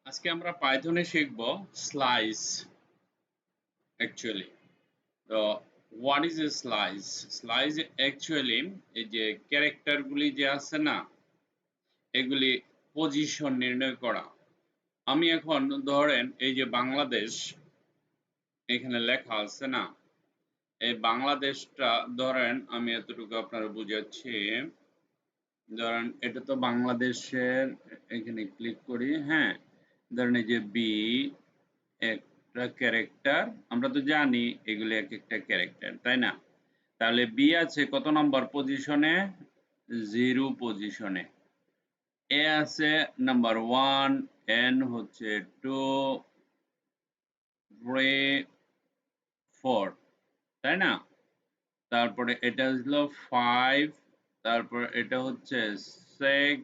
আজকে আমরা পাইথনে শিখব স্লাইস অ্যাকচুয়ালি। তো what is a slice? Slice actually এই যে ক্যারেক্টারগুলি যে আছে না, এগুলি পজিশন নির্ণয় করা। আমি এখন ধরেন এই যে বাংলাদেশ এখানে লেখা আছে না, এই বাংলাদেশটা ধরেন আমি এতটুকু আপনারা বুঝাচ্ছি। ধরেন এটা তো বাংলাদেশের, এখানে ক্লিক করি, হ্যাঁ, ধরেন এই যে বি একটা ক্যারেক্টার, আমরা তো জানি এগুলি এক একটা ক্যারেক্টার, তাই না? তাহলে বি আছে কত নম্বর পজিশনে? 0 পজিশনে। এ আছে নাম্বার 1, এন হচ্ছে 2, 3, 4, তাই না? তারপরে এটা হলো 5, তারপর এটা হচ্ছে 6,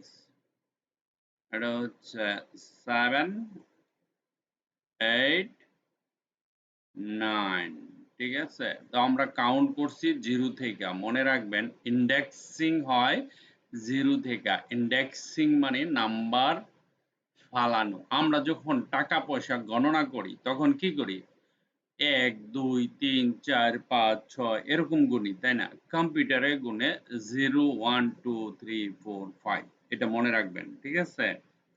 এটা হচ্ছে 7, 8, 9। ঠিক আছে, তো আমরা কাউন্ট করছি 0 থেকে। মনে রাখবেন ইন্ডেক্সিং হয় 0 থেকে। ইন্ডেক্সিং মানে নাম্বার ফালানো। আমরা যখন টাকা পয়সা গণনা করি তখন কি করি? 1 2 3 4 5 6 এরকম গুনি, তাই না? কম্পিউটারে গুনে 0 1 2 3 4 5। এটা মনে রাখবেন, ঠিক আছে?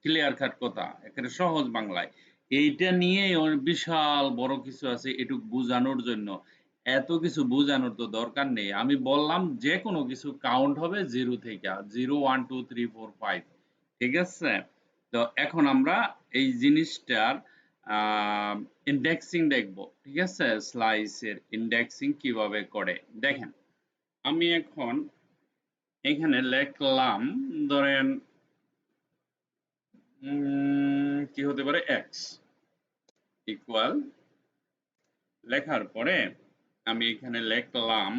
ক্লিয়ার কাট কথা, এখানে সহজ বাংলায়। এইটা নিয়ে বিশাল বড় কিছু আছে এটুক বোঝানোর জন্য। এত কিছু বোঝানোর তো দরকার নেই। আমি বললাম যে কোনো কিছু কাউন্ট হবে 0 থেকে, 0 1 2 3 4 5। ঠিক আছে? তো এখন আমরা এই জিনিসটার ইন্ডেক্সিং দেখব। ঠিক আছে, স্লাইসের ইন্ডেক্সিং কিভাবে করে দেখেন। আমি এখন এখানে লিখলাম, ধরেন কি হতে পারে, এক্স ইকুয়াল, লেখার পরে আমি এখানে লিখলাম,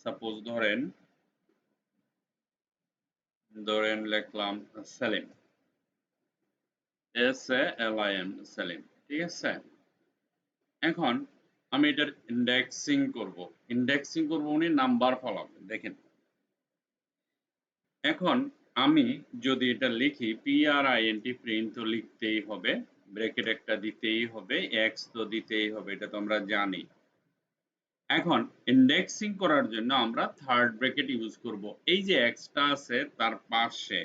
সাপোজ ধরেন লিখলাম সেলিম, SALIM, সেলিম। ঠিক আছে, এখন আমি এটার ইন্ডেক্সিং করব। ইন্ডেক্সিং করব উনি নাম্বার ফলাবে। দেখেন এখন আমি যদি এটা লিখি PRINT, প্রিন্ট তো লিখতেই হবে, ব্র্যাকেট একটা দিতেই হবে, এক্স তো দিতেই হবে, এটা তো আমরা জানি। এখন ইন্ডেক্সিং করার জন্য আমরা থার্ড ব্র্যাকেট ইউজ করব। এই যে এক্সটা আছে তার পাশে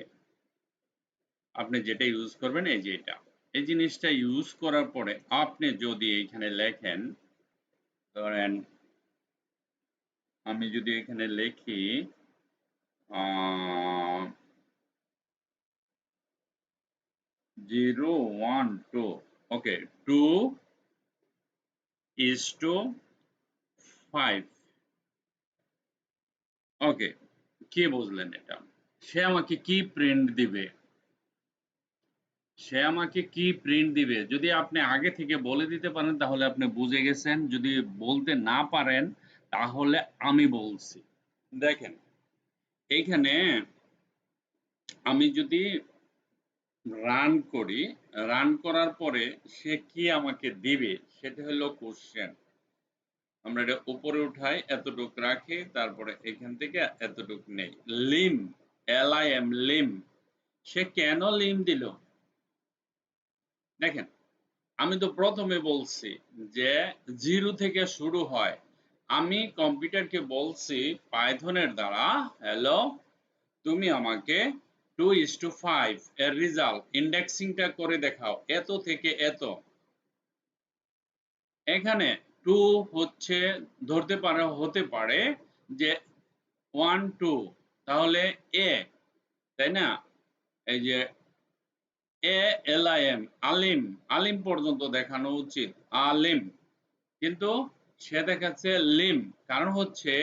আপনি যেটা ইউজ করবেন এই যে এটা, এই জিনিসটা ইউজ করার পরে আপনি যদি এইখানে লেখেন, ধরেন আমি যদি এখানে লিখি 0 1 2, ওকে, 2 is to 5। ওকে, কি বুঝলেন এটা? সে আমাকে কি প্রিন্ট দিবে? সে আমাকে কি প্রিন্ট দিবে? যদি আপনি আগে থেকে বলে দিতে পারেন তাহলে আপনি বুঝে গেছেন। যদি বলতে না পারেন তাহলে আমি বলছি। দেখেন এইখানে আমি যদি রান করি, রান করার পরে সে কি আমাকে দিবে সেটা হলো কোশ্চেন। আমরা এটা উপরে উঠাই, এতটুক রাখি, তারপরে এখান থেকে এতটুক নেই। লিম, LIM, লিম, সে কেন লিম দিল? দেখেন আমি তো প্রথমে বলছি যে 0 থেকে শুরু হয়। আমি কম্পিউটারকে বলছি পাইথনের দ্বারা, হ্যালো তুমি আমাকে 2:5 এর রেজাল্ট ইন্ডেক্সিংটা করে দেখাও, এত থেকে এত। এখানে 2 হচ্ছে ধরতে পারে, হতে পারে যে 1 2, তাহলে এ, তাই না? এই যে ALIM, আলিম, আলিম পর্যন্ত দেখানো উচিত, আলিম, কিন্তু সে দেখাচ্ছে লিম। কারণ হচ্ছে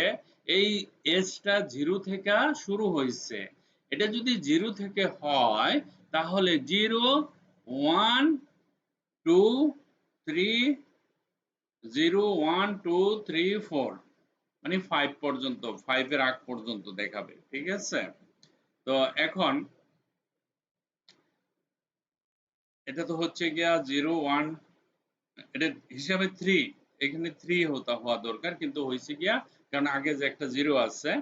এই এজটা 0 থেকে শুরু হয়েছে। এটা যদি 0 থেকে হয় তাহলে 0 1 2 3, 0 1 2 3 4, মানে 5 পর্যন্ত, 5 এর আগ পর্যন্ত দেখাবে। ঠিক আছে, তো এখন এটা তো হচ্ছে গিয়া 0 1, এটা হিসাবে 3, এখানে 3 হওয়া দরকার, কিন্তু হয়েছে গিয়া কারণ আগে যে একটা 0 আছে।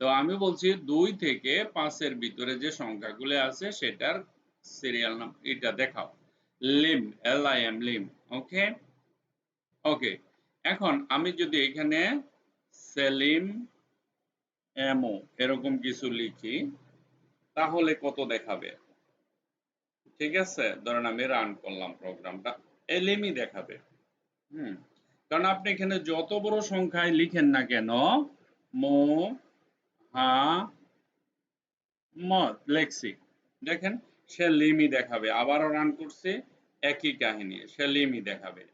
তো আমি বলছি 2 থেকে 5 এর ভিতরে যে সংখ্যাগুলো আছে সেটার সিরিয়াল নাম্বার এটা দেখাও। LIM, LIM, LIM. Okay, okay. এখন আমি যদি এখানে সেলিম এমও এরকম কিছু লিখি তাহলে কত দেখাবে? ঠিক আছে, ধরেন আমি রান করলাম প্রোগ্রামটা, এলিমই দেখাবে। হুম, কারণ আপনি এখানে যত বড় সংখ্যায় লিখেন না কেন, মো হা মত লেখছি, দেখেন সে লিমই দেখাবে। আবারও রান করছে, একই কাহিনী, সে লিমই দেখাবে।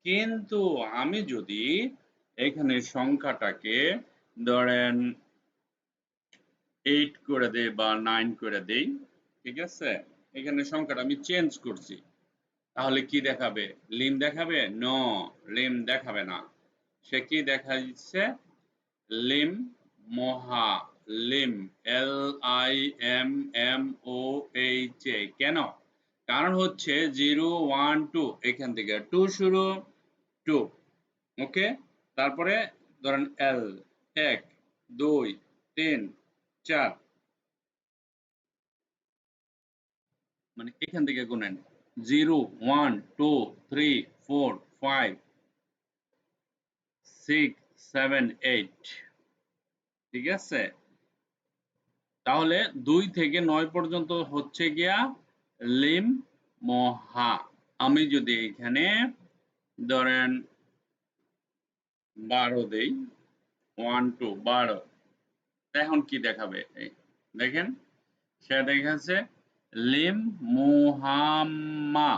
কিন্তু আমি যদি এখানে সংখ্যাটাকে ধরেন 8 করে দেই বা 9 করে দেই, ঠিক আছে, এখানে সংখ্যাটা আমি চেঞ্জ করছি, তাহলে কি দেখাবে? লিম দেখাবে? নো, লিম দেখাবে না। সে কি দেখাচ্ছে? লিম মহা, লিম, LIMMOHA। কেন? কারণ হচ্ছে 0 1 2, এখান থেকে 2 শুরু, 2। ওকে, তারপরে ধরেন এল, 1 2 3 4, মানে এখান থেকে গুনেন 0 1 2 3 4 5 6 7 8। ঠিক আছে, তাহলে 2 থেকে 9 পর্যন্ত হচ্ছে গিয়া লিম মহা। আমি যদি এখানে ধরেন 12 দেই, 1 2 12, এখন কি দেখাবে? দেখেন সে দেখাচ্ছে লিম মুহাম্মা,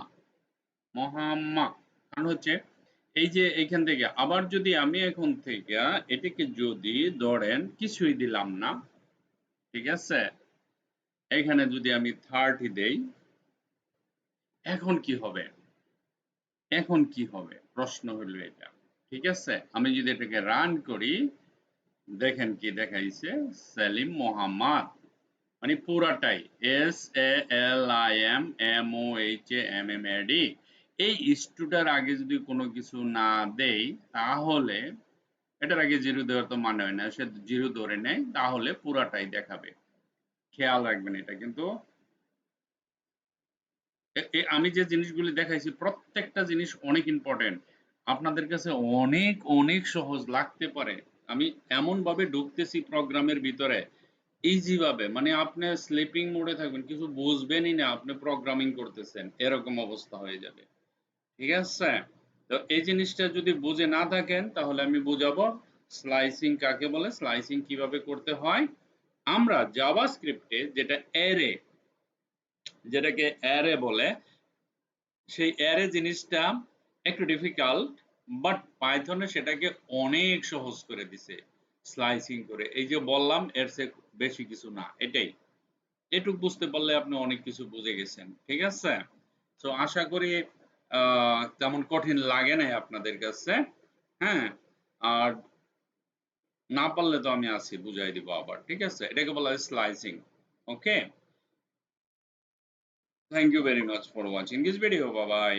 মহাম্মা। কারণ হচ্ছে এই যে এইখান থেকে আবার যদি আমি এখন থেকে এটাকে যদি ধরেন কিছুই দিলাম না, ঠিক আছে, এখানে যদি আমি 30 দেই, এখন কি হবে? এখন কি হবে? প্রশ্ন হলো এটা। ঠিক আছে, আমি যদি এটাকে রান করি, দেখেন কি দেখাইছে, সেলিম মোহাম্মদ, মানে পুরাটাই SALIMMOHAMMAD। এই স্টুটার আগে যদি কোনো কিছু না দেই, তাহলে এটার আগে জিরো দেওয়ার তো মানে হয় না, সে জিরো ধরে নেয়, তাহলে পুরাটাই দেখাবে। খেয়াল রাখবেন এটা কিন্তু। আমি যে জিনিসগুলি দেখাইছি প্রত্যেকটা জিনিস অনেক ইম্পর্টেন্ট। আপনাদের কাছে অনেক অনেক সহজ লাগতে পারে, আমি এমন ভাবে ঢুকতেছি প্রোগ্রামের ভিতরে ইজি ভাবে, মানে আপনি স্লিপিং মোডে থাকবেন, কিছু বুঝবেনই না, আপনি প্রোগ্রামিং করতেছেন এরকম অবস্থা হয়ে যাবে। ঠিক আছে, তো এই জিনিসটা যদি বুঝে না থাকেন তাহলে আমি বুঝাবো স্লাইসিং কাকে বলে, স্লাইসিং কিভাবে করতে হয়। আমরা জাভাস্ক্রিপ্টে যেটা অ্যারে, যেটাকে অ্যারে বলে, সেই অ্যারে জিনিসটা একটু ডিফিকাল্ট, বাট পাইথনে সেটাকে অনেক সহজ করে দিছে স্লাইসিং করে। এই যে বললাম এর চেয়ে বেশি কিছু না, এটাই। এটুক বুঝতে পারলে আপনি অনেক কিছু বুঝে গেছেন। ঠিক আছে, তো আশা করি তেমন কঠিন লাগে নাই আপনাদের কাছে। হ্যাঁ, আর না পারলে তো আমি আছি, বুঝাই দিব আবার। ঠিক আছে, এটাকে বলা হয় slicing. Okay, thank you very much for watching this video, bye by.